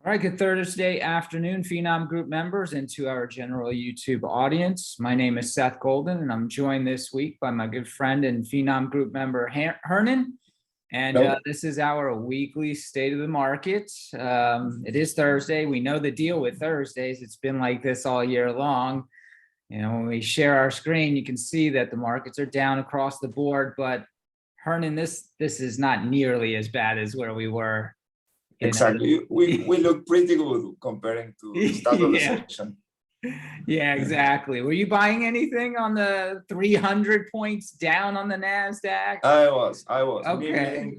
All right, good Thursday afternoon, Finom Group members, and to our general YouTube audience. My name is Seth Golden, and I'm joined this week by my good friend and Finom Group member, Hernan. And this is our weekly state of the market. It is Thursday. We know the deal with Thursdays. It's been like this all year long. You know, when we share our screen, you can see that the markets are down across the board. But Hernan, this is not nearly as bad as where we were. Exactly. We look pretty good comparing to the start of the session. Yeah, exactly. Were you buying anything on the 300 points down on the NASDAQ? I was. Okay.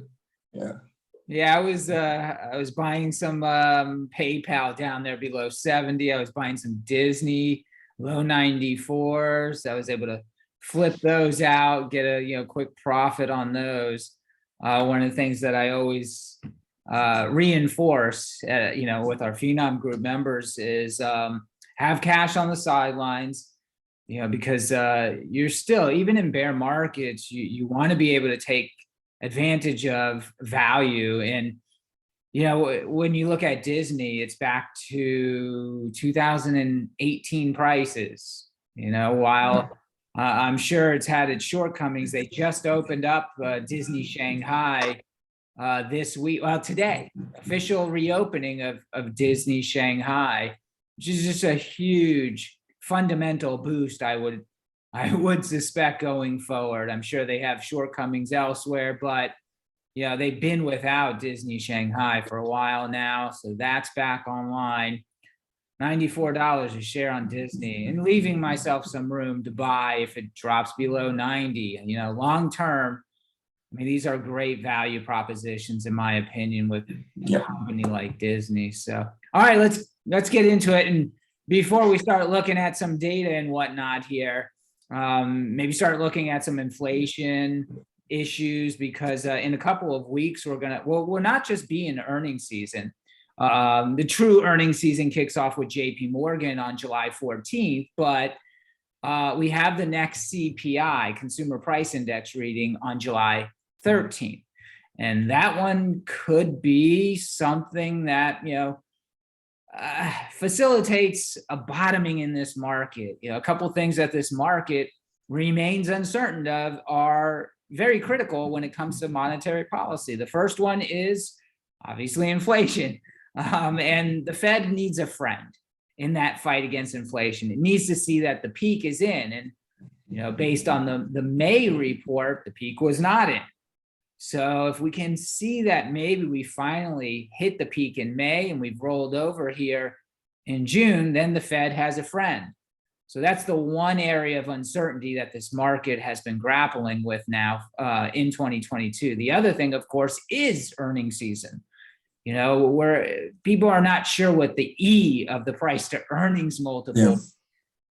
Yeah, I was buying some PayPal down there below 70. I was buying some Disney low 94s. I was able to flip those out, get a quick profit on those. One of the things that I always reinforce with our Finom Group members is have cash on the sidelines, because you're still, even in bear markets, you want to be able to take advantage of value. And when you look at Disney, it's back to 2018 prices, while I'm sure it's had its shortcomings. They just opened up Disney Shanghai this week, today, official reopening of Disney Shanghai, which is just a huge fundamental boost. I would suspect going forward. I'm sure they have shortcomings elsewhere, but they've been without Disney Shanghai for a while now, so that's back online. $94 a share on Disney, and leaving myself some room to buy if it drops below 90. Long term, I mean, these are great value propositions, in my opinion, with a company like Disney. So, all right, let's get into it. And before we start looking at some data and whatnot here, maybe start looking at some inflation issues, because in a couple of weeks we'll not just be in earnings season. The true earnings season kicks off with JP Morgan on July 14th, but we have the next CPI, Consumer Price Index, reading on July 13th. And that one could be something that, facilitates a bottoming in this market. A couple things that this market remains uncertain of are very critical when it comes to monetary policy. The first one is obviously inflation. And the Fed needs a friend in that fight against inflation. It needs to see that the peak is in. And, based on the May report, the peak was not in. So if we can see that maybe we finally hit the peak in May and we've rolled over here in June, then the Fed has a friend. So that's the one area of uncertainty that this market has been grappling with now in 2022. The other thing, of course, is earnings season. Where people are not sure what the E of the price to earnings multiple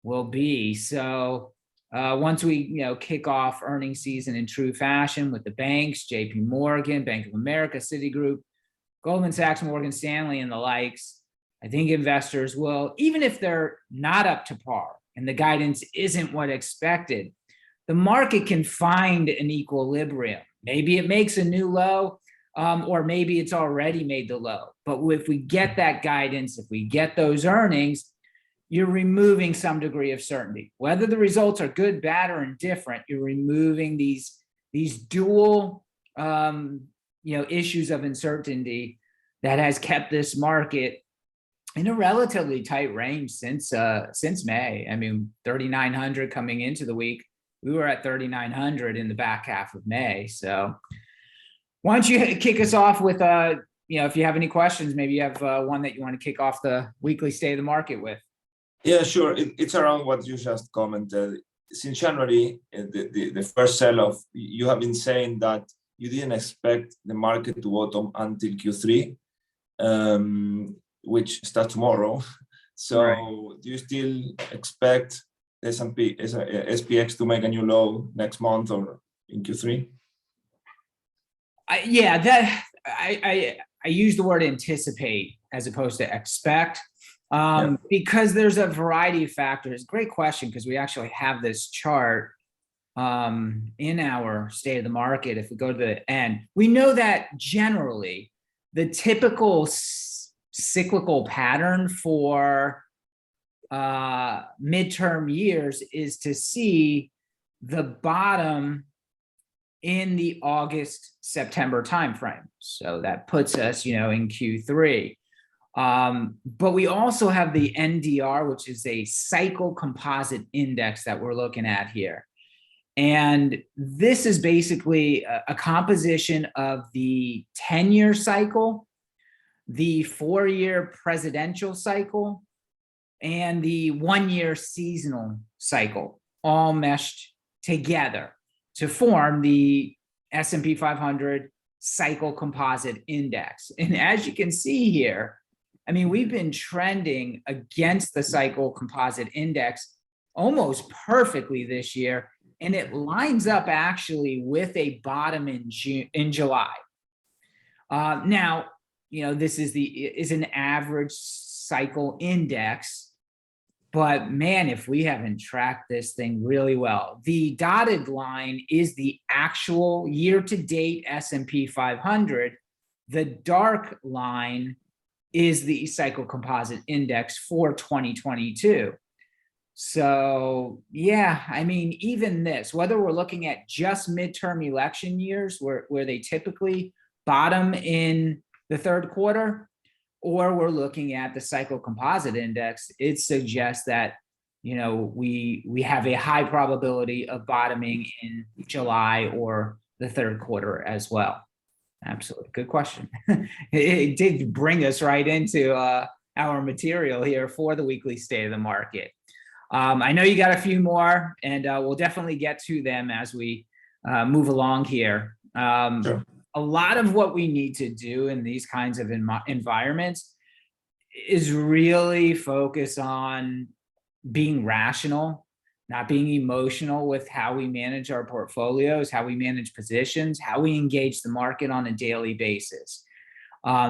will be. So once we kick off earnings season in true fashion with the banks, JP Morgan, Bank of America, Citigroup, Goldman Sachs, Morgan Stanley, and the likes, I think investors will, even if they're not up to par and the guidance isn't what expected, the market can find an equilibrium. Maybe it makes a new low, or maybe it's already made the low. But if we get that guidance, if we get those earnings, you're removing some degree of certainty. Whether the results are good, bad, or indifferent, you're removing these dual issues of uncertainty that has kept this market in a relatively tight range since May. I mean, 3,900 coming into the week. We were at 3,900 in the back half of May. So why don't you kick us off with, if you have any questions, maybe you have one that you want to kick off the weekly state of the market with. Yeah, sure. It's around what you just commented. Since January, the first sell-off, you have been saying that you didn't expect the market to bottom until Q3, which starts tomorrow. So right. Do you still expect SPX to make a new low next month or in Q3? I use the word anticipate as opposed to expect. Because there's a variety of factors. Great question, because we actually have this chart in our state of the market. If we go to the end, we know that generally the typical cyclical pattern for midterm years is to see the bottom in the August, September timeframe. So that puts us, in Q3. But we also have the NDR, which is a cycle composite index that we're looking at here. And this is basically a composition of the 10-year cycle, the 4-year presidential cycle, and the 1-year seasonal cycle, all meshed together to form the S&P 500 cycle composite index. And as you can see here, I mean, we've been trending against the cycle composite index almost perfectly this year, and it lines up actually with a bottom in July. Now, this is an average cycle index, but man, if we haven't tracked this thing really well, the dotted line is the actual year-to-date S&P 500. The dark line is the cycle composite index for 2022. So yeah, I mean, even this, whether we're looking at just midterm election years where they typically bottom in the third quarter, or we're looking at the cycle composite index, it suggests that, we have a high probability of bottoming in July or the third quarter as well. Absolutely. Good question. It did bring us right into our material here for the weekly state of the market. I know you got a few more, and we'll definitely get to them as we move along here. Sure. A lot of what we need to do in these kinds of environments is really focus on being rational, not being emotional with how we manage our portfolios, how we manage positions, how we engage the market on a daily basis.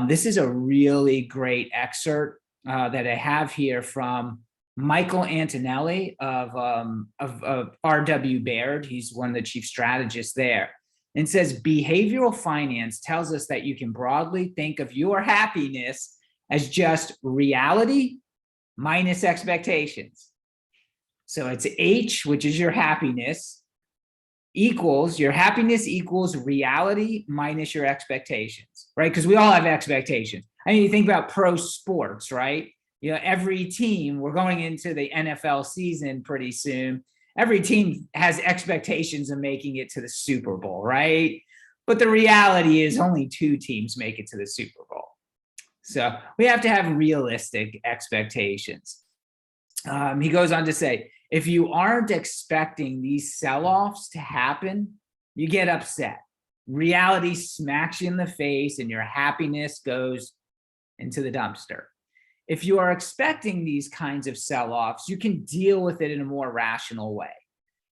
This is a really great excerpt that I have here from Michael Antonelli of RW Baird. He's one of the chief strategists there, and says behavioral finance tells us that you can broadly think of your happiness as just reality minus expectations. So it's H, which is your happiness, equals reality minus your expectations, right? Because we all have expectations. I mean, you think about pro sports, right? Every team, we're going into the NFL season pretty soon. Every team has expectations of making it to the Super Bowl, right? But the reality is only 2 teams make it to the Super Bowl. So we have to have realistic expectations. He goes on to say, if you aren't expecting these sell-offs to happen, you get upset. Reality smacks you in the face and your happiness goes into the dumpster. If you are expecting these kinds of sell-offs, you can deal with it in a more rational way.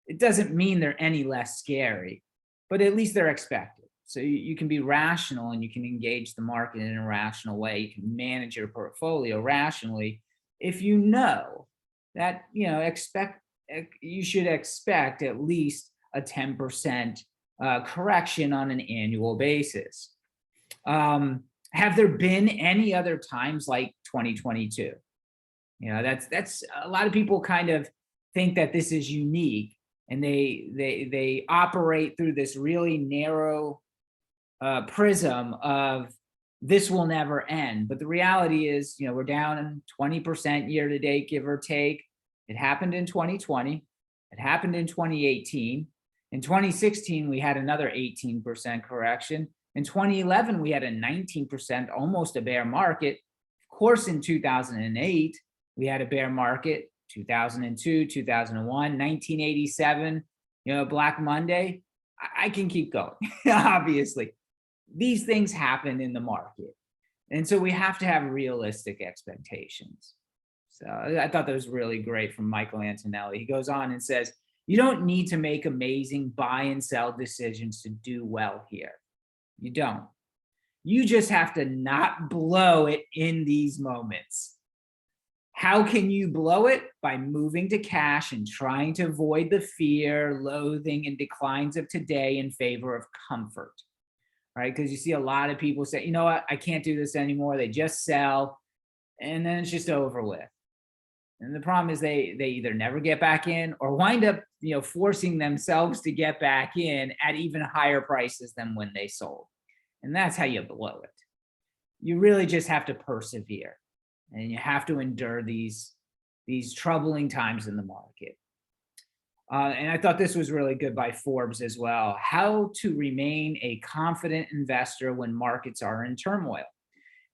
It doesn't mean they're any less scary, but at least they're expected. So you can be rational and you can engage the market in a rational way. You can manage your portfolio rationally if you know that, you should expect at least a 10% correction on an annual basis. Have there been any other times like 2022? That's a lot of people kind of think that this is unique, and they operate through this really narrow prism of this will never end. But the reality is, we're down 20% year to date, give or take. It happened in 2020. It happened in 2018. In 2016, we had another 18% correction. In 2011, we had a 19%, almost a bear market. Of course, in 2008, we had a bear market, 2002, 2001, 1987, Black Monday. I can keep going, obviously. These things happen in the market. And so we have to have realistic expectations. So I thought that was really great from Michael Antonelli. He goes on and says, you don't need to make amazing buy and sell decisions to do well here. You don't. You just have to not blow it in these moments. How can you blow it? By moving to cash and trying to avoid the fear, loathing, and declines of today in favor of comfort, right? Because you see a lot of people say, you know what, I can't do this anymore. They just sell. and then it's just over with. And the problem is they either never get back in or wind up, forcing themselves to get back in at even higher prices than when they sold. And that's how you blow it. You really just have to persevere, and you have to endure these troubling times in the market. And I thought this was really good by Forbes as well. How to remain a confident investor when markets are in turmoil.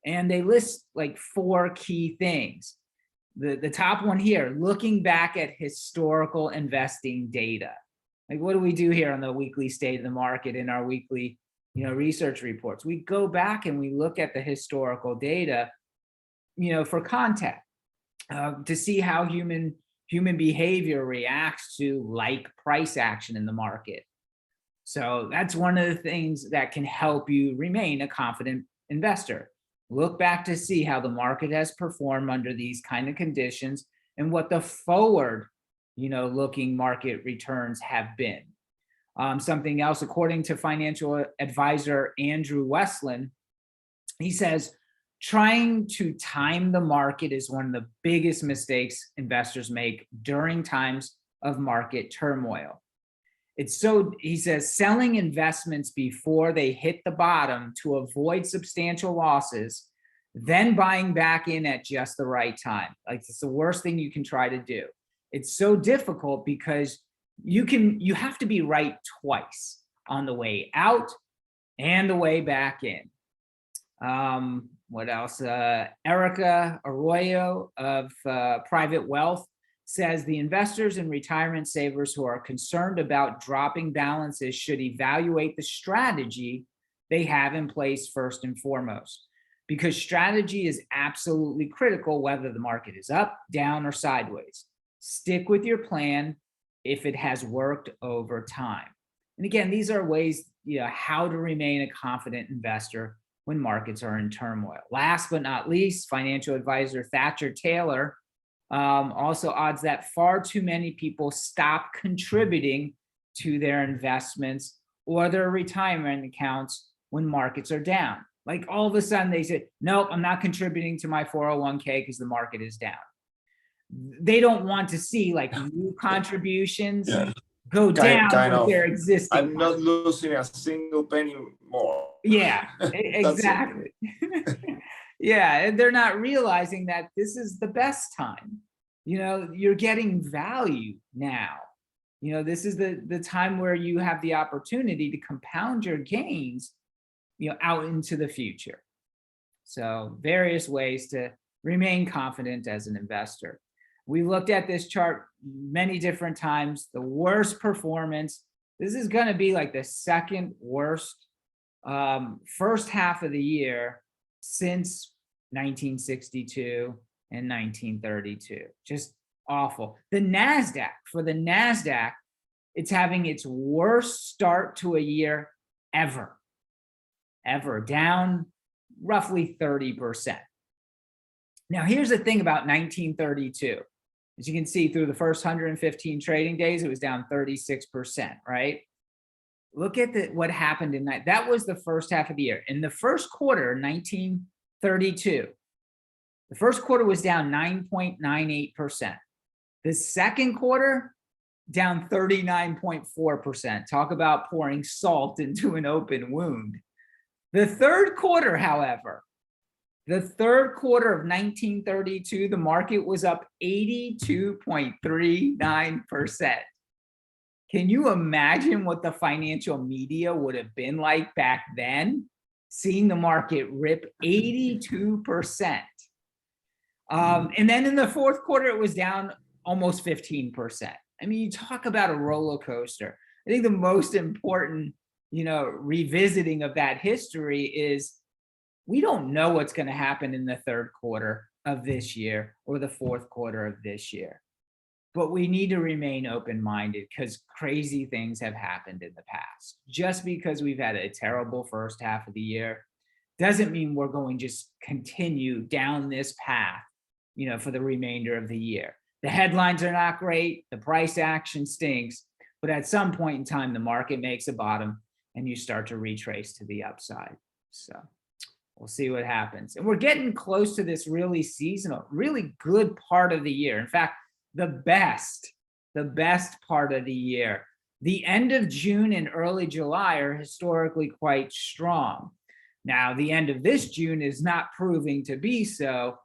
And they list like 4 key things. The top one here, looking back at historical investing data. Like, what do we do here on the weekly state of the market in our weekly, research reports? We go back and we look at the historical data, for context, to see how human behavior reacts to like price action in the market. So that's one of the things that can help you remain a confident investor. Look back to see how the market has performed under these kind of conditions and what the forward, looking market returns have been. Something else, according to financial advisor Andrew Westland, he says, trying to time the market is one of the biggest mistakes investors make during times of market turmoil. He says, selling investments before they hit the bottom to avoid substantial losses, then buying back in at just the right time. Like, it's the worst thing you can try to do. It's so difficult because you have to be right twice, on the way out and the way back in. What else? Erica Arroyo of Private Wealth says the investors and retirement savers who are concerned about dropping balances should evaluate the strategy they have in place first and foremost, because strategy is absolutely critical whether the market is up, down, or sideways. Stick with your plan if it has worked over time. And again, these are ways, how to remain a confident investor when markets are in turmoil. Last but not least, financial advisor Thatcher Taylor also odds that far too many people stop contributing to their investments or their retirement accounts when markets are down. Like, all of a sudden they say, nope, I'm not contributing to my 401k because the market is down. They don't want to see like new contributions go down with their existing. I'm not losing a single penny more. Yeah, exactly. Yeah, and they're not realizing that this is the best time. You're getting value now. This is the time where you have the opportunity to compound your gains, out into the future. So various ways to remain confident as an investor. We looked at this chart many different times. The worst performance, this is going to be like the second worst first half of the year since 1962 and 1932. Just awful. The NASDAQ, it's having its worst start to a year ever, down roughly 30%. Now, here's the thing about 1932. As you can see, through the first 115 trading days, it was down 36%, right? Look at what happened in that. That was the first half of the year. In the first quarter, 1932, the first quarter was down 9.98%. The second quarter, down 39.4%. Talk about pouring salt into an open wound. The third quarter, however, the third quarter of 1932, the market was up 82.39%. Can you imagine what the financial media would have been like back then? Seeing the market rip 82%. And then in the fourth quarter, it was down almost 15%. I mean, you talk about a roller coaster. I think the most important, revisiting of that history is we don't know what's going to happen in the third quarter of this year or the fourth quarter of this year. But we need to remain open-minded because crazy things have happened in the past. Just because we've had a terrible first half of the year doesn't mean we're going to just continue down this path, for the remainder of the year. The headlines are not great. The price action stinks. But at some point in time, the market makes a bottom and you start to retrace to the upside. So We'll see what happens. And we're getting close to this really seasonal, really good part of the year. In fact, the best part of the year. The end of June and early July are historically quite strong. Now, the end of this June is not proving to be so,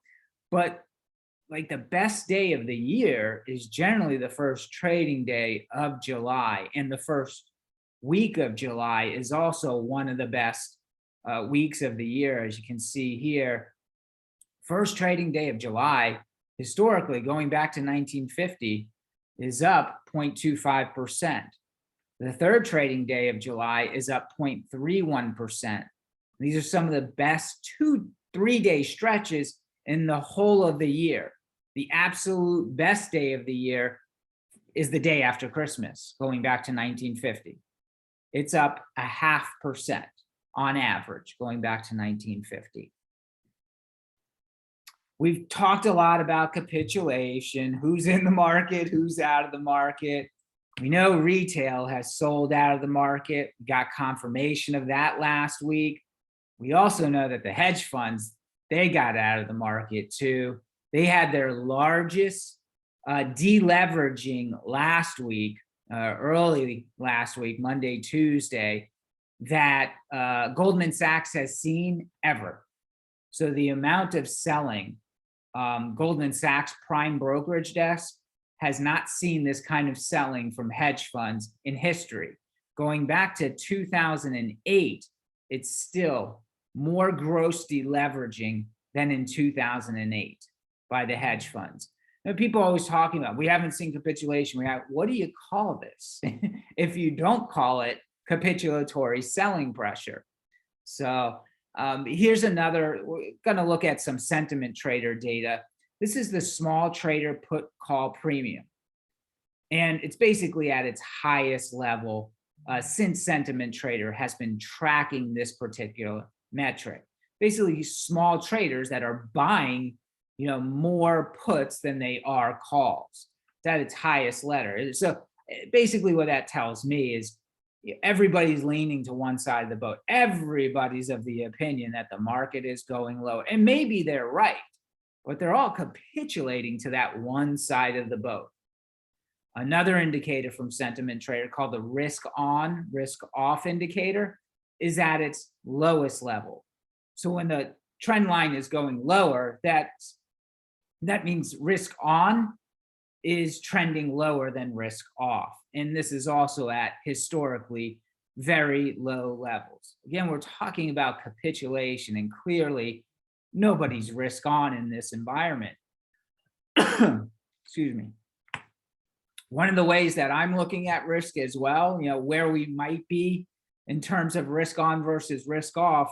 but like the best day of the year is generally the first trading day of July, and the first week of July is also one of the best weeks of the year, as you can see here. First trading day of July, historically going back to 1950, is up 0.25%. The third trading day of July is up 0.31%. These are some of the best 2-3 day stretches in the whole of the year. The absolute best day of the year is the day after Christmas, going back to 1950. It's up 0.5% on average, going back to 1950. We've talked a lot about capitulation, who's in the market, who's out of the market. We know retail has sold out of the market. We got confirmation of that last week. We also know that the hedge funds, they got out of the market too. They had their largest deleveraging last week, early last week, Monday, Tuesday, that Goldman Sachs has seen ever. So the amount of selling, Goldman Sachs prime brokerage desk has not seen this kind of selling from hedge funds in history. Going back to 2008, it's still more gross deleveraging than in 2008 by the hedge funds. And people are always talking about, we haven't seen capitulation. What do you call this? If you don't call it capitulatory selling pressure. So here's another, we're gonna look at some sentiment trader data. This is the small trader put call premium. And it's basically at its highest level since sentiment trader has been tracking this particular metric. Basically small traders that are buying, more puts than they are calls. It's at its highest letter. So basically what that tells me is everybody's leaning to one side of the boat. Everybody's of the opinion that the market is going low. And maybe they're right, but they're all capitulating to that one side of the boat. Another indicator from sentiment trader called the risk on, risk off indicator is at its lowest level. So when the trend line is going lower, that means risk on is trending lower than risk off. And this is also at historically very low levels. Again, we're talking about capitulation, and clearly nobody's risk on in this environment. Excuse me. One of the ways that I'm looking at risk as well, where we might be in terms of risk on versus risk off,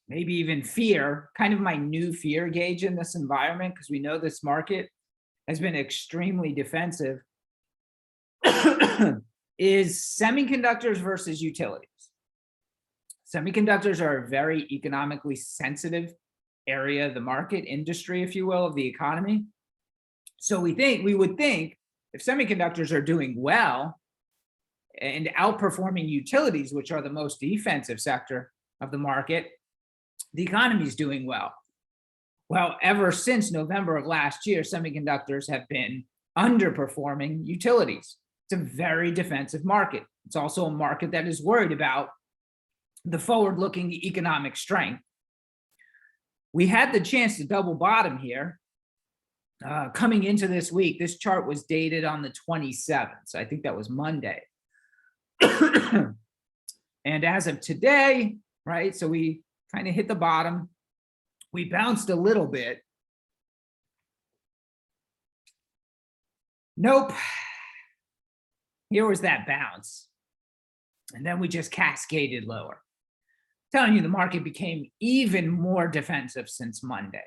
maybe even fear, kind of my new fear gauge in this environment, because we know this market has been extremely defensive, is semiconductors versus utilities. Semiconductors are a very economically sensitive area of the market, industry, if you will, of the economy. So we would think if semiconductors are doing well and outperforming utilities, which are the most defensive sector of the market, the economy is doing well. Well, ever since November of last year, semiconductors have been underperforming utilities. It's a very defensive market. It's also a market that is worried about the forward-looking economic strength. We had the chance to double bottom here. Coming into this week, this chart was dated on the 27th. So I think that was Monday. And as of today, right, so we kind of hit the bottom. We bounced a little bit. Nope. Here was that bounce. And then we just cascaded lower. I'm telling you, the market became even more defensive since Monday,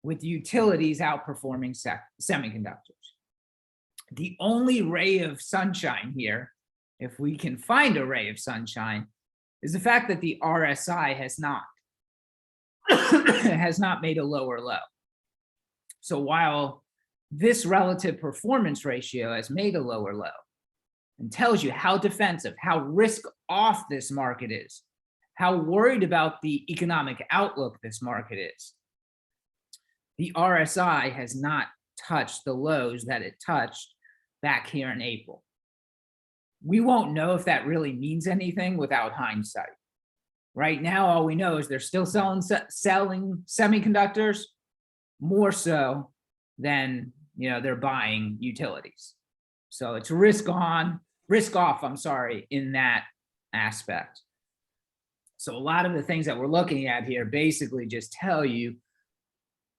with utilities outperforming semiconductors. The only ray of sunshine here, if we can find a ray of sunshine, is the fact that the RSI has not made a lower low. So while this relative performance ratio has made a lower low and tells you how defensive, how risk off this market is, how worried about the economic outlook this market is. The RSI has not touched the lows that it touched back here in April. We won't know if that really means anything without hindsight. Right now, all we know is they're still selling semiconductors more so than they're buying utilities. So it's risk off, I'm sorry, in that aspect. So a lot of the things that we're looking at here basically just tell you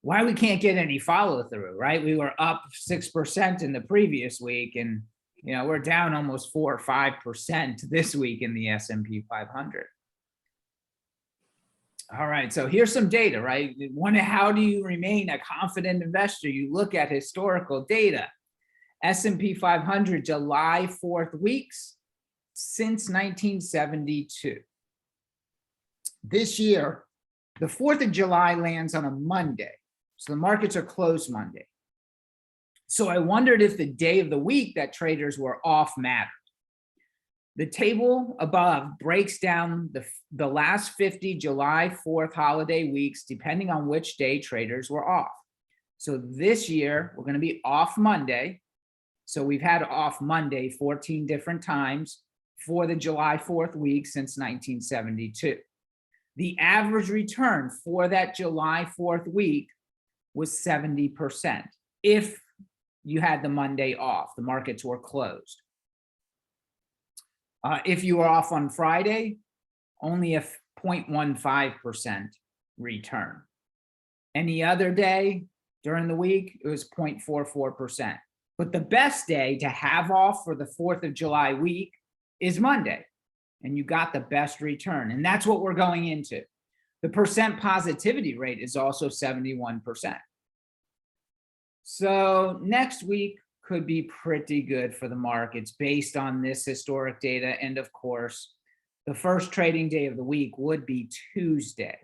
why we can't get any follow through, right? We were up 6% in the previous week, and we're down almost 4 or 5% this week in the S&P 500. All right, so here's some data, right? How do you remain a confident investor? You look at historical data. S&P 500 July 4th weeks since 1972. This year, the 4th of July lands on a Monday, so the markets are closed Monday. So I wondered if the day of the week that traders were off mattered. The table above breaks down the last 50 July 4th holiday weeks, depending on which day traders were off. So this year, we're going to be off Monday. So we've had off Monday 14 different times for the July 4th week since 1972. The average return for that July 4th week was 70%. If you had the Monday off, the markets were closed. If you were off on Friday, only a 0.15% return. Any other day during the week, it was 0.44%. But the best day to have off for the 4th of July week is Monday, and you got the best return. And that's what we're going into. The percent positivity rate is also 71%. So next week could be pretty good for the markets based on this historic data. And of course, the first trading day of the week would be Tuesday.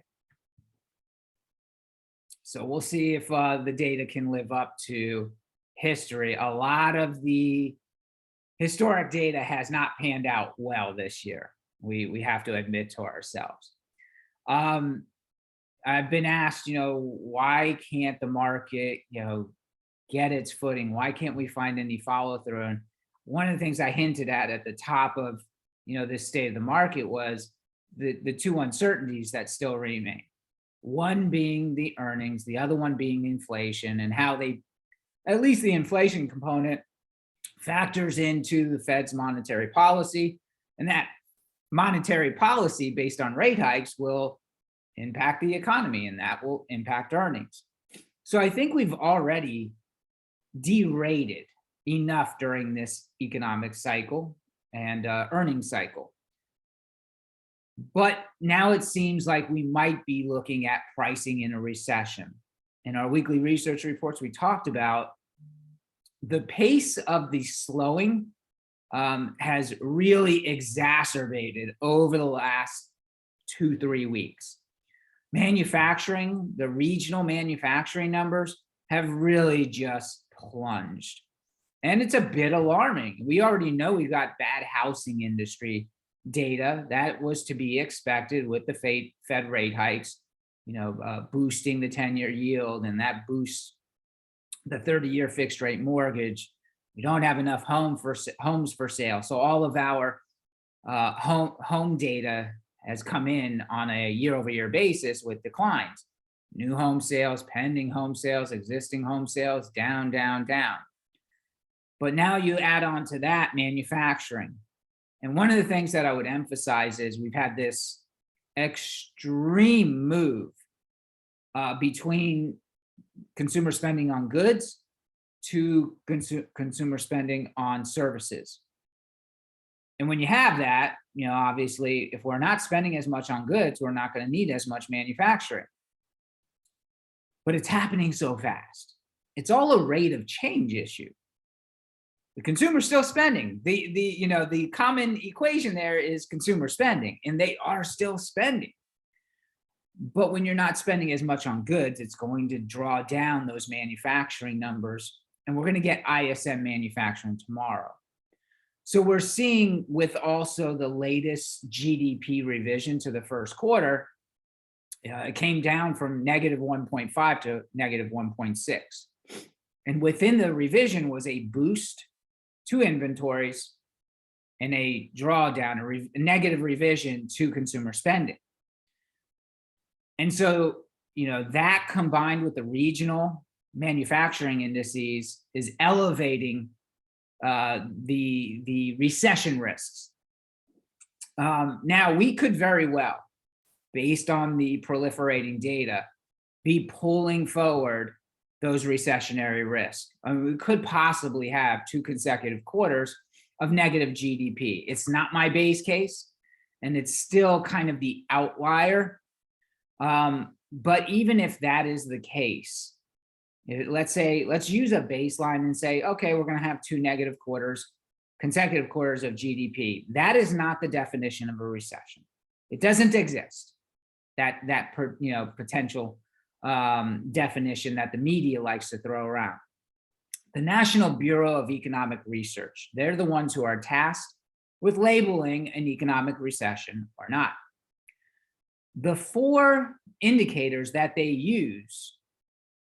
So we'll see if the data can live up to history. A lot of the historic data has not panned out well this year. We have to admit to ourselves. I've been asked, why can't the market, get its footing? Why can't we find any follow through? And one of the things I hinted at the top of, this state of the market was the two uncertainties that still remain. One being the earnings, the other one being inflation, and how at least the inflation component factors into the Fed's monetary policy. And that monetary policy based on rate hikes will impact the economy, and that will impact earnings. So I think we've already derated enough during this economic cycle and earnings cycle. But now it seems like we might be looking at pricing in a recession. In our weekly research reports, we talked about the pace of the slowing has really exacerbated over the last 2-3 weeks. Manufacturing, the regional manufacturing numbers have really just plunged. And it's a bit alarming. We already know we've got bad housing industry data. That was to be expected with the Fed rate hikes, boosting the 10-year yield, and that boosts the 30-year fixed rate mortgage. We don't have enough homes for sale. So all of our home data has come in on a year-over-year basis with declines. New home sales, pending home sales, existing home sales, down, down, down. But now you add on to that manufacturing. And one of the things that I would emphasize is we've had this extreme move between consumer spending on goods to consumer spending on services. And when you have that, obviously, if we're not spending as much on goods, we're not going to need as much manufacturing. But it's happening so fast. It's all a rate of change issue. The consumer's still spending. The common equation there is consumer spending, and they are still spending. But when you're not spending as much on goods, it's going to draw down those manufacturing numbers. And we're going to get ISM manufacturing tomorrow. So we're seeing with also the latest GDP revision to the first quarter, it came down from negative 1.5 to negative 1.6. And within the revision was a boost to inventories and a drawdown, a negative revision to consumer spending. And so, that combined with the regional manufacturing indices is elevating the recession risks. Now, we could very well, based on the proliferating data, be pulling forward those recessionary risks. I mean, we could possibly have 2 consecutive quarters of negative GDP. It's not my base case, and it's still kind of the outlier. But even if that is the case, let's use a baseline and say, okay, we're going to have 2 consecutive quarters of GDP. That is not the definition of a recession. It doesn't exist. That potential definition that the media likes to throw around. The National Bureau of Economic Research, they're the ones who are tasked with labeling an economic recession or not. The 4 indicators that they use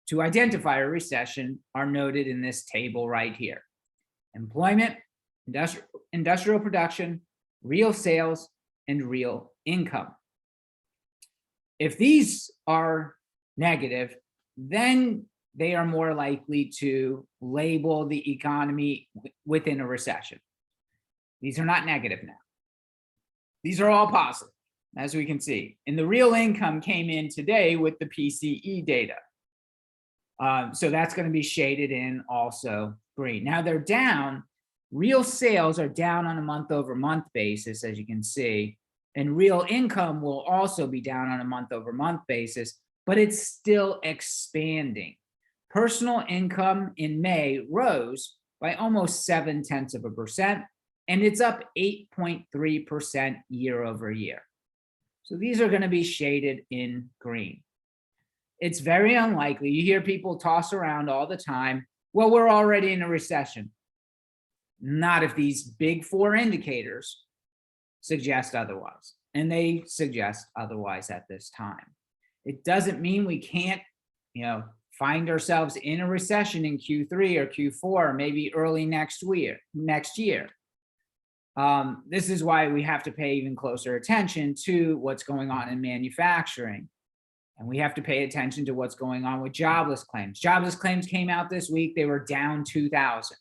to identify a recession are noted in this table right here: employment, industrial production, real sales, and real income. If these are negative, then they are more likely to label the economy within a recession. These are not negative now. These are all positive, as we can see. And the real income came in today with the PCE data. So that's going to be shaded in also green. Now they're down. Real sales are down on a month-over-month basis, as you can see. And real income will also be down on a month-over-month basis, but it's still expanding. Personal income in May rose by almost 0.7%, and it's up 8.3% year over year. So these are going to be shaded in green. It's very unlikely. You hear people toss around all the time, well, we're already in a recession. Not if these big 4 indicators suggest otherwise, and they suggest otherwise at this time. It doesn't mean we can't, find ourselves in a recession in Q3 or Q4, or maybe early next year. This is why we have to pay even closer attention to what's going on in manufacturing. And we have to pay attention to what's going on with jobless claims. Jobless claims came out this week. They were down 2,000.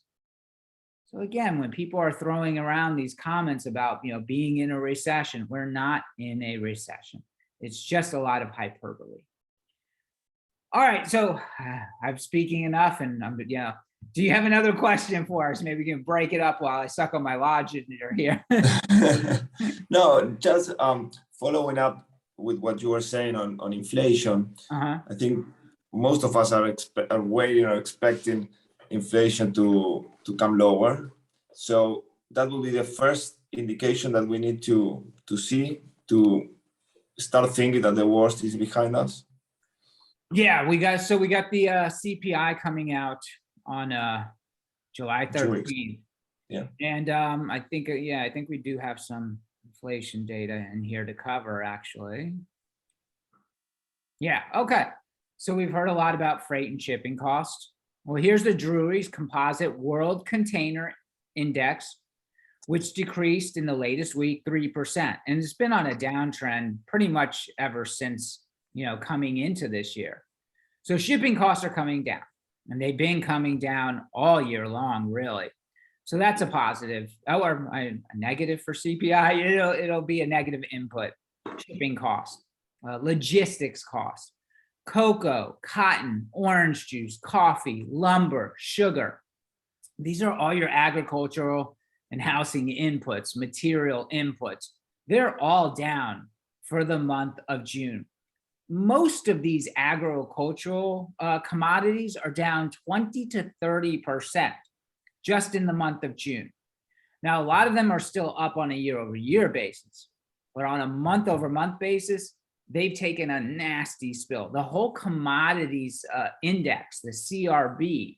So again, when people are throwing around these comments about, being in a recession, we're not in a recession. It's just a lot of hyperbole. All right, so I'm speaking enough, and do you have another question for us? Maybe we can break it up while I suck on my logic here. No, just following up with what you were saying on inflation. I think most of us are waiting or expecting inflation to come lower. So that will be the first indication that we need to see to start thinking that the worst is behind us. Yeah, we got the CPI coming out on July 13th. Yeah. And I think we do have some inflation data in here to cover, actually. Yeah, okay. So we've heard a lot about freight and shipping costs. Well, here's the Drewry's Composite World Container Index, which decreased in the latest week 3%. And it's been on a downtrend pretty much ever since, coming into this year. So shipping costs are coming down, and they've been coming down all year long, really. So that's a positive, or a negative for CPI. It'll be a negative input. Shipping costs, logistics costs, cocoa, cotton, orange juice, coffee, lumber, sugar. These are all your agricultural and housing inputs, material inputs. They're all down for the month of June. Most of these agricultural commodities are down 20 to 30% just in the month of June. Now, a lot of them are still up on a year-over-year basis, but on a month-over-month basis, they've taken a nasty spill. The whole commodities index, the CRB,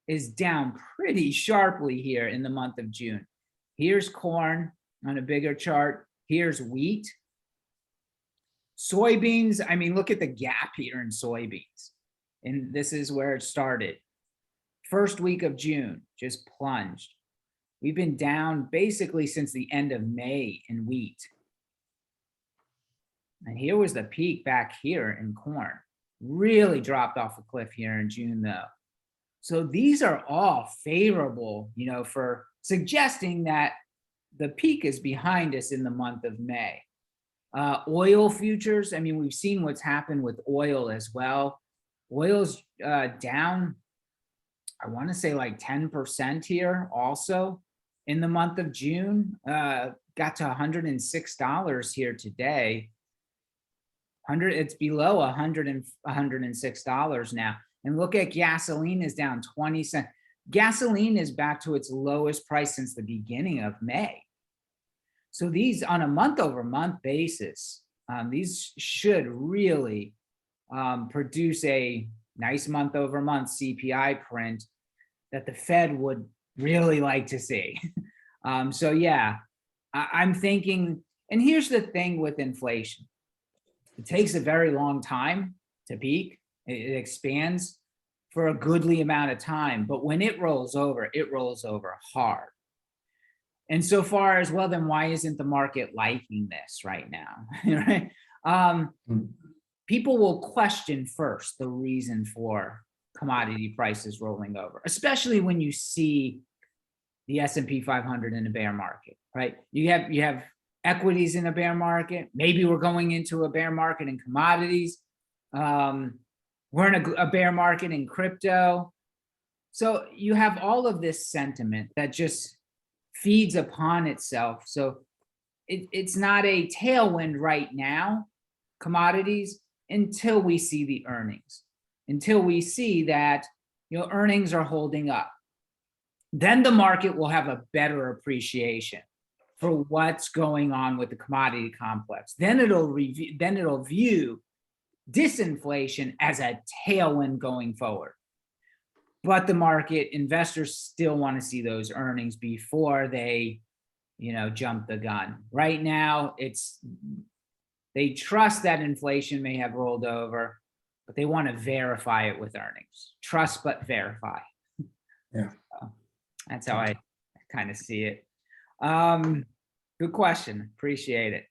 is down pretty sharply here in the month of June. Here's corn on a bigger chart. Here's wheat. Soybeans, I mean, look at the gap here in soybeans. And this is where it started. First week of June, just plunged. We've been down basically since the end of May in wheat. And here was the peak back here in corn. Really dropped off a cliff here in June though. So these are all favorable, you know, for suggesting that the peak is behind us in the month of May. Oil futures, I mean, we've seen what's happened with oil as well. Oil's down, I want to say like 10% here also in the month of June. Got to $106 here today. It's below $106 now. And look at gasoline is down 20 cents. Gasoline is back to its lowest price since the beginning of May. So these on a month over month basis, these should really produce a nice month over month CPI print that the Fed would really like to see. So yeah, I'm thinking, and here's the thing with inflation. It takes a very long time to peak. It expands for a goodly amount of time, but when it rolls over hard. And so far as well, then why isn't the market liking this right now? Right? People will question first the reason for commodity prices rolling over, especially when you see the S&P 500 in a bear market, right? You have equities in a bear market. Maybe we're going into a bear market in commodities. We're in a bear market in crypto. So you have all of this sentiment that just feeds upon itself. So it's not a tailwind right now, commodities, until we see the earnings, until we see that, you know, earnings are holding up. Then the market will have a better appreciation for what's going on with the commodity complex. Then it'll view disinflation as a tailwind going forward. But the market investors still want to see those earnings before they, you know, jump the gun. Right now, they trust that inflation may have rolled over, but they want to verify it with earnings. Trust but verify. Yeah, so that's how I kind of see it. Good question. Appreciate it.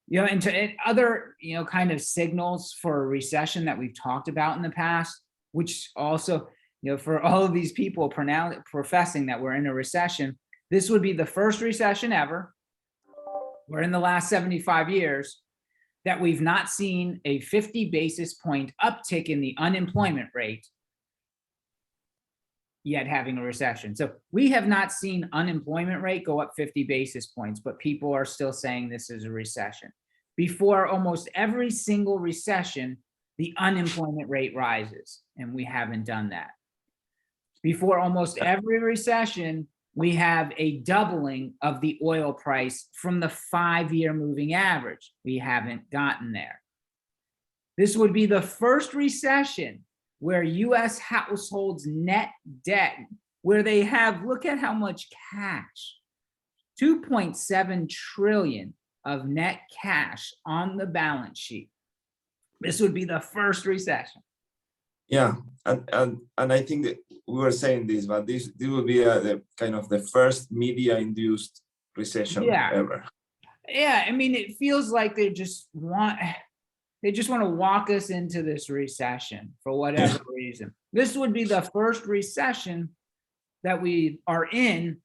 You know, and other, you know, kind of signals for a recession that we've talked about in the past, which also, you know, for all of these people professing that we're in a recession, this would be the first recession ever. We're in the last 75 years that we've not seen a 50 basis point uptick in the unemployment rate yet having a recession. So we have not seen unemployment rate go up 50 basis points, but people are still saying this is a recession. Before almost every single recession, the unemployment rate rises, and we haven't done that. Before almost every recession, we have a doubling of the oil price from the 5-year moving average. We haven't gotten there. This would be the first recession where US households net debt, where they have, look at how much cash, 2.7 trillion of net cash on the balance sheet. This would be the first recession. Yeah, and I think that we were saying this, but this will be the kind of the first media-induced recession ever. Yeah, I mean, it feels like they just want to walk us into this recession for whatever reason. This would be the first recession that we are in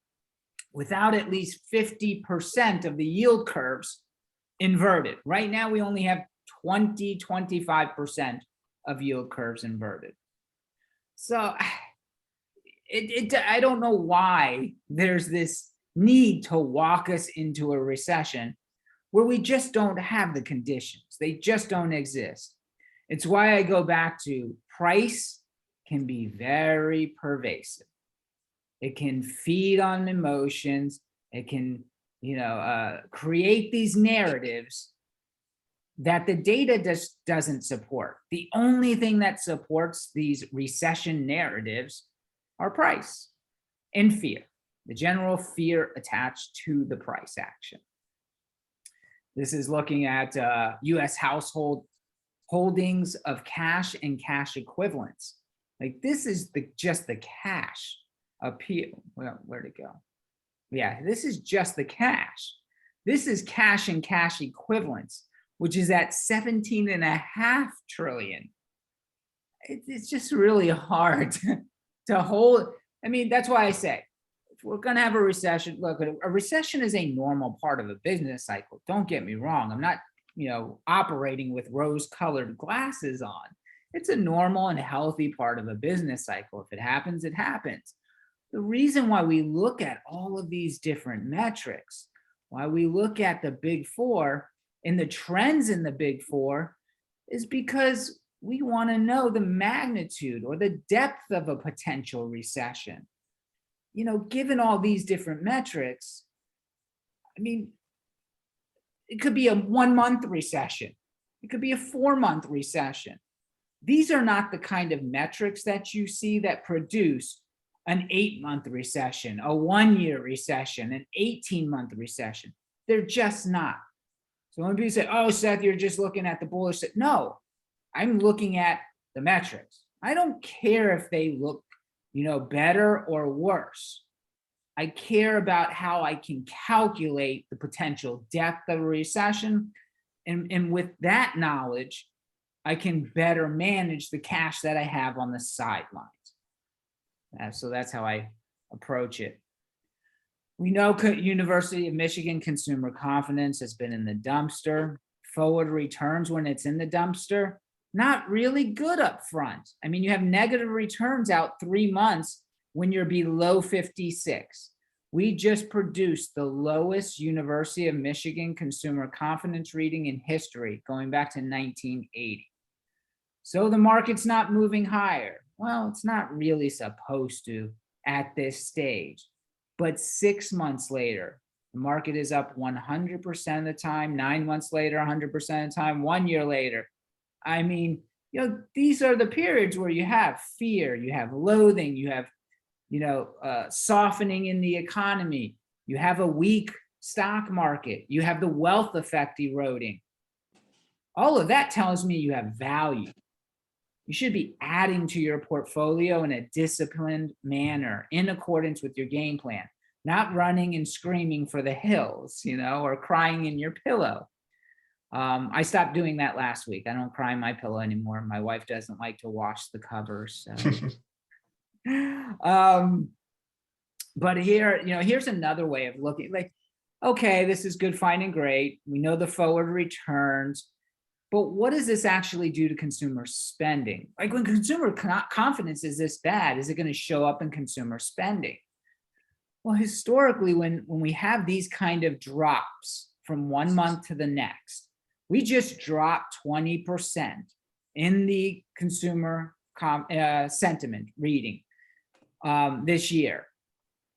without at least 50% of the yield curves inverted. Right now, we only have 25% of yield curves inverted. So I don't know why there's this need to walk us into a recession where we just don't have the conditions. They just don't exist. It's why I go back to price can be very pervasive. It can feed on emotions. It can, you know, create these narratives that the data just doesn't support. The only thing that supports these recession narratives are price and fear. the general fear attached to the price action. This is looking at US household holdings of cash and cash equivalents. Like this is just the cash up here. Well, where'd it go? Yeah, this is just the cash. This is cash and cash equivalents, which is at 17.5 trillion. It's just really hard to hold. I mean, that's why I say, if we're going to have a recession, look, a recession is a normal part of a business cycle. Don't get me wrong. I'm not, operating with rose-colored glasses on. It's a normal and healthy part of a business cycle. If it happens, it happens. The reason why we look at all of these different metrics, why we look at the big four and the trends in the big four, is because we want to know the magnitude or the depth of a potential recession. Given all these different metrics, I mean, it could be a 1-month recession. It could be a 4-month recession. These are not the kind of metrics that you see that produce an 8-month recession, a 1-year recession, an 18-month recession. They're just not. So when people say, oh, Seth, you're just looking at the bullish side. No, I'm looking at the metrics. I don't care if they look, better or worse. I care about how I can calculate the potential depth of a recession. And with that knowledge, I can better manage the cash that I have on the sidelines. So that's how I approach it. We know University of Michigan consumer confidence has been in the dumpster. Forward returns when it's in the dumpster, not really good up front. I mean, you have negative returns out 3 months when you're below 56. We just produced the lowest University of Michigan consumer confidence reading in history, going back to 1980. So the market's not moving higher. Well, it's not really supposed to at this stage. But 6 months later, the market is up 100% of the time, 9 months later, 100% of the time, 1 year later. I mean, these are the periods where you have fear, you have loathing, you have, softening in the economy, you have a weak stock market, you have the wealth effect eroding. All of that tells me you have value. You should be adding to your portfolio in a disciplined manner in accordance with your game plan, not running and screaming for the hills, or crying in your pillow. I stopped doing that last week. I don't cry in my pillow anymore. My wife doesn't like to wash the covers. So. But here's another way of looking. Like, okay, this is good, fine, and great. We know the forward returns, but what does this actually do to consumer spending? Like, when consumer confidence is this bad, is it going to show up in consumer spending? Well, historically, when we have these kind of drops from 1 month to the next, we just dropped 20% in the consumer sentiment reading this year.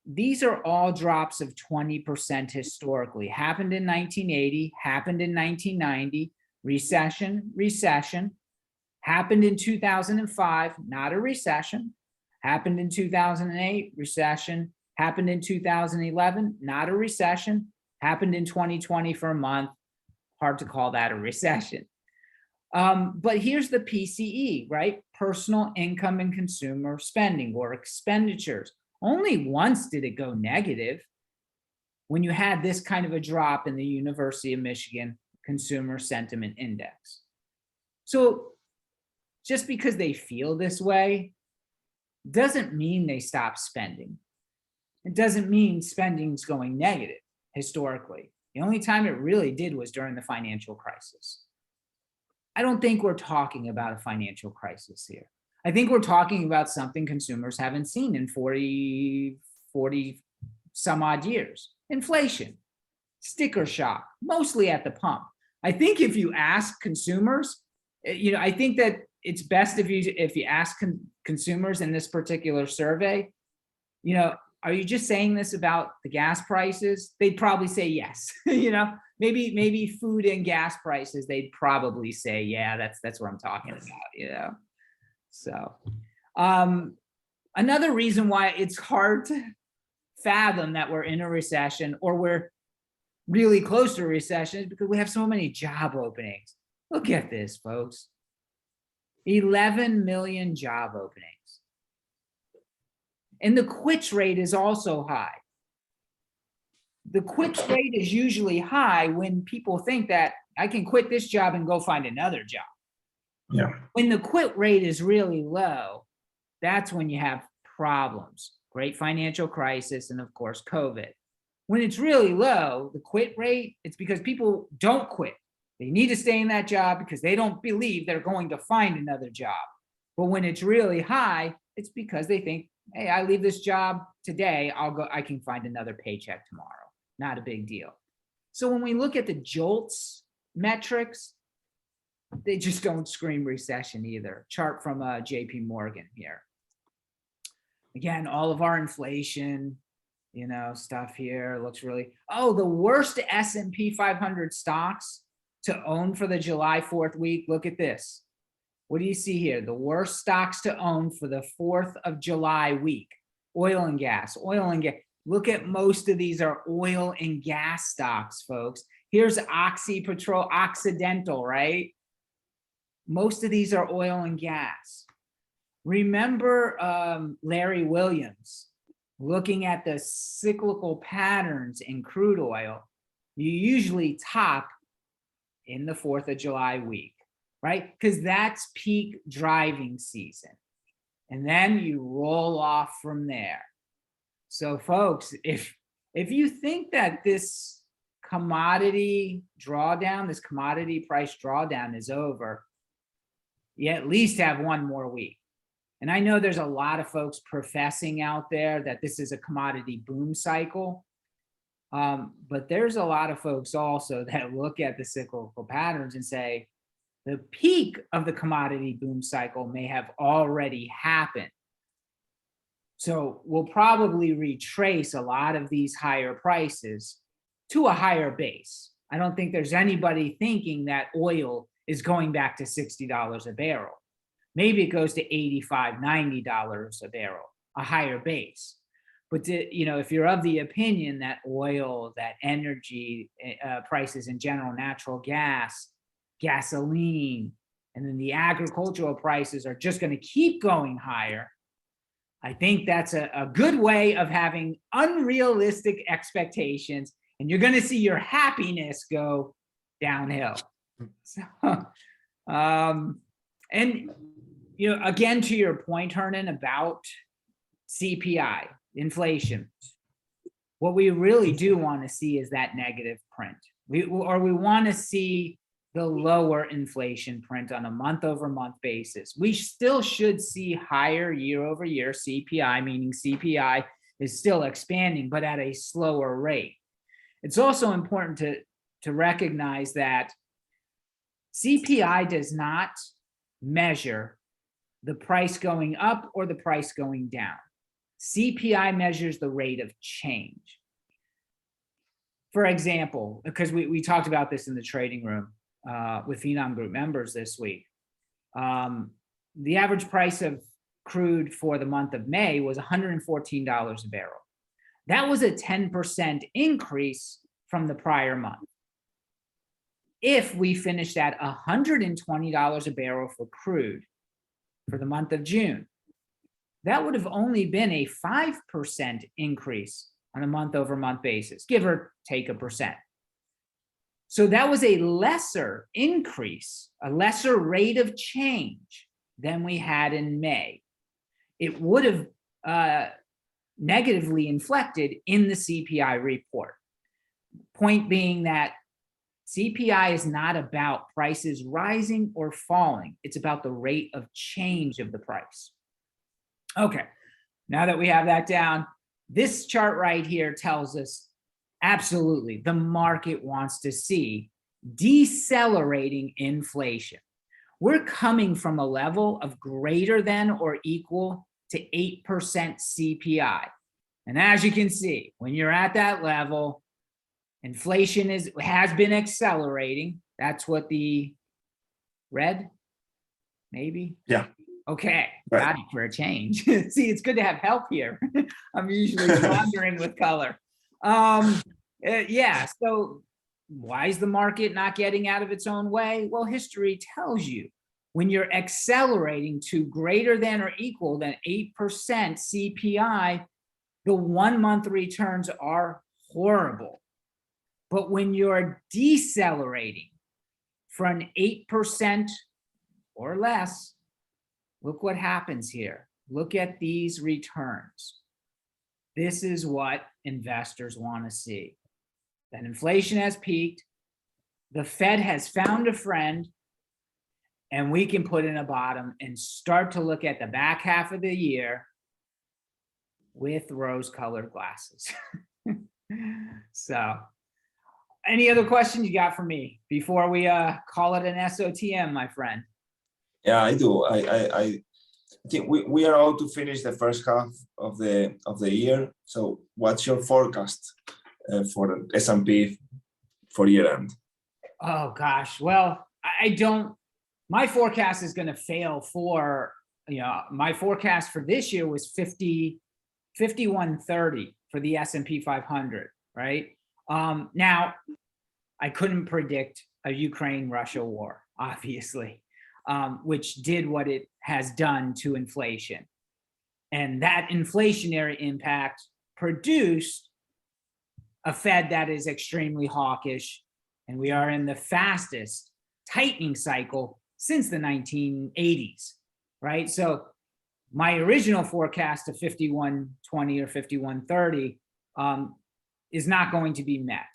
These are all drops of 20% historically. Happened in 1980, happened in 1990, recession, happened in 2005, not a recession, happened in 2008, recession, happened in 2011, not a recession, happened in 2020 for a month. Hard to call that a recession. But here's the PCE, right? Personal income and consumer spending or expenditures. Only once did it go negative, when you had this kind of a drop in the University of Michigan Consumer Sentiment Index. So just because they feel this way doesn't mean they stop spending. It doesn't mean spending's going negative historically. The only time it really did was during the financial crisis. I don't think we're talking about a financial crisis here. I think we're talking about something consumers haven't seen in 40 some odd years. Inflation, sticker shock, mostly at the pump. I think if you ask consumers, I think that it's best if you ask consumers in this particular survey, are you just saying this about the gas prices? They'd probably say yes. Maybe food and gas prices, they'd probably say, yeah, that's what I'm talking about, So another reason why it's hard fathom that we're in a recession or we're really close to a recession is because we have so many job openings. Look at this, folks. 11 million job openings. And the quits rate is also high. The quits rate is usually high when people think that I can quit this job and go find another job. Yeah. When the quit rate is really low, that's when you have problems. Great financial crisis and of course, COVID. When it's really low, the quit rate, it's because people don't quit. They need to stay in that job because they don't believe they're going to find another job. But when it's really high, it's because they think, hey, I leave this job today, I can find another paycheck tomorrow. Not a big deal. So when we look at the JOLTS metrics, they just don't scream recession either. Chart from JP Morgan here. Again, all of our inflation, stuff here looks really, the worst S&P 500 stocks to own for the July 4th week. Look at this. What do you see here? The worst stocks to own for the 4th of July week. Oil and gas. Look at most of these are oil and gas stocks, folks. Here's Occidental, right? Most of these are oil and gas. Remember Larry Williams looking at the cyclical patterns in crude oil. You usually top in the 4th of July week, right? Because that's peak driving season. And then you roll off from there. So folks, if you think that this commodity drawdown, this commodity price drawdown is over, you at least have one more week. And I know there's a lot of folks professing out there that this is a commodity boom cycle. But there's a lot of folks also that look at the cyclical patterns and say, the peak of the commodity boom cycle may have already happened. So we'll probably retrace a lot of these higher prices to a higher base. I don't think there's anybody thinking that oil is going back to $60 a barrel. Maybe it goes to $85, $90 a barrel, a higher base. But if you're of the opinion that oil, that energy prices in general, natural gas, gasoline, and then the agricultural prices are just going to keep going higher, I think that's a good way of having unrealistic expectations, and you're going to see your happiness go downhill. So, and again, to your point, Hernan, about CPI, inflation, what we really do want to see is that negative print. We want to see the lower inflation print on a month-over-month basis. We still should see higher year-over-year CPI, meaning CPI is still expanding, but at a slower rate. It's also important to recognize that CPI does not measure the price going up or the price going down. CPI measures the rate of change. For example, because we talked about this in the trading room with Finom Group members this week, the average price of crude for the month of May was $114 a barrel. That was a 10% increase from the prior month. If we finished at $120 a barrel for crude for the month of June, that would have only been a 5% increase on a month-over-month basis, give or take a percent. So that was a lesser increase, a lesser rate of change than we had in May. It would have negatively inflected in the CPI report. Point being that CPI is not about prices rising or falling. It's about the rate of change of the price. Okay, now that we have that down, this chart right here tells us absolutely the market wants to see decelerating inflation. We're coming from a level of greater than or equal to 8% CPI. And as you can see, when you're at that level, inflation has been accelerating. That's what the red, maybe? Yeah. Okay, Right. got it for a change. See, it's good to have help here. I'm usually wandering with color. Yeah, so why is the market not getting out of its own way? Well, history tells you when you're accelerating to greater than or equal than 8% CPI, the 1 month returns are horrible. But when you're decelerating from 8% or less, look what happens here. Look at these returns. This is what investors want to see. That inflation has peaked, the Fed has found a friend, and we can put in a bottom and start to look at the back half of the year with rose-colored glasses. So, any other questions you got for me before we call it an SOTM, my friend? Yeah, I do. I think we are out to finish the first half of the year. So what's your forecast for S&P for year end? Oh gosh, well, I don't. My forecast is going to fail for, my forecast for this year was 5130 for the S&P 500, right? Now, I couldn't predict a Ukraine-Russia war, obviously, which did what it has done to inflation. And that inflationary impact produced a Fed that is extremely hawkish, and we are in the fastest tightening cycle since the 1980s, right? So my original forecast of 5120 or 5130 is not going to be met.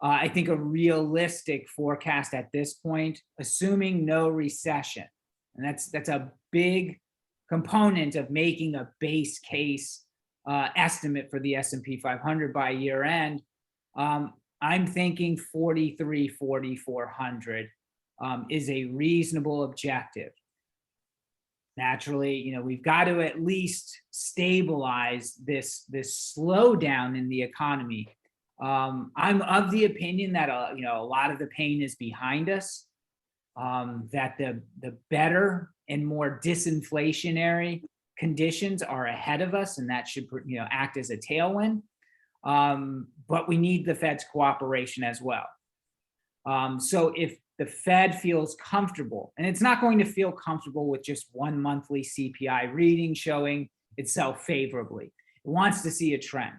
I think a realistic forecast at this point, assuming no recession, and that's a big component of making a base case estimate for the S&P 500 by year end. I'm thinking 4,400 is a reasonable objective. Naturally, we've got to at least stabilize this slowdown in the economy. I'm of the opinion that a lot of the pain is behind us. That the better and more disinflationary conditions are ahead of us, and that should act as a tailwind. But we need the Fed's cooperation as well. So if the Fed feels comfortable, and it's not going to feel comfortable with just one monthly CPI reading showing itself favorably. It wants to see a trend.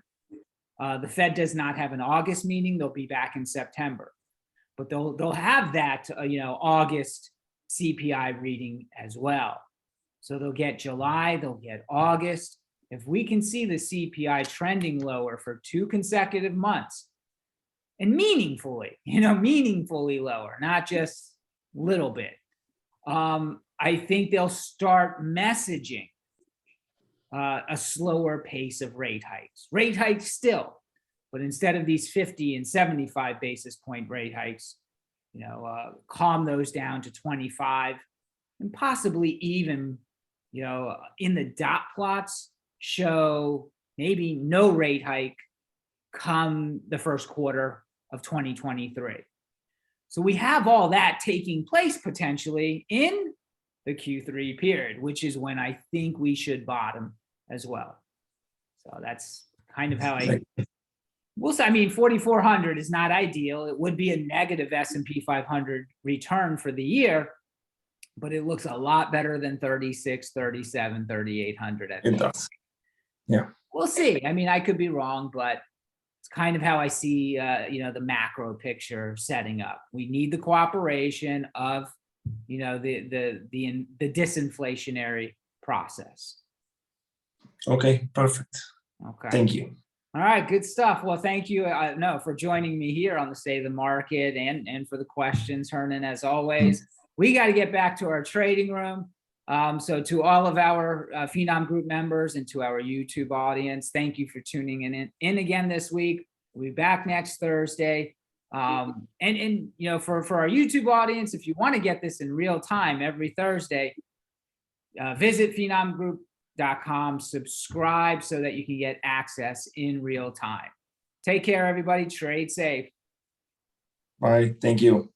The Fed does not have an August meeting. They'll be back in September, but they'll have that August CPI reading as well. So they'll get July, they'll get August. If we can see the CPI trending lower for 2 consecutive months, and meaningfully lower, not just a little bit, I think they'll start messaging a slower pace of rate hikes. Rate hikes still, but instead of these 50 and 75 basis point rate hikes, calm those down to 25, and possibly even, in the dot plots, show maybe no rate hike come the first quarter of 2023. So we have all that taking place potentially in the Q3 period, which is when I think we should bottom as well. So that's kind of how we'll say. I mean, 4,400 is not ideal. It would be a negative S&P 500 return for the year, but it looks a lot better than 36, 37, 3,800. It does. Yeah. We'll see. I mean, I could be wrong, but it's kind of how I see, the macro picture setting up. We need the cooperation of, the disinflationary process. Okay, perfect. Okay. Thank you. All right, good stuff. Well, thank you, for joining me here on the State of the Market and for the questions, Hernan, as always. We got to get back to our trading room. So to all of our Finom Group members and to our YouTube audience, thank you for tuning in again this week. We'll be back next Thursday. For our YouTube audience, if you want to get this in real time every Thursday, visit finomgroup.com, subscribe so that you can get access in real time. Take care, everybody. Trade safe. Bye. Thank you.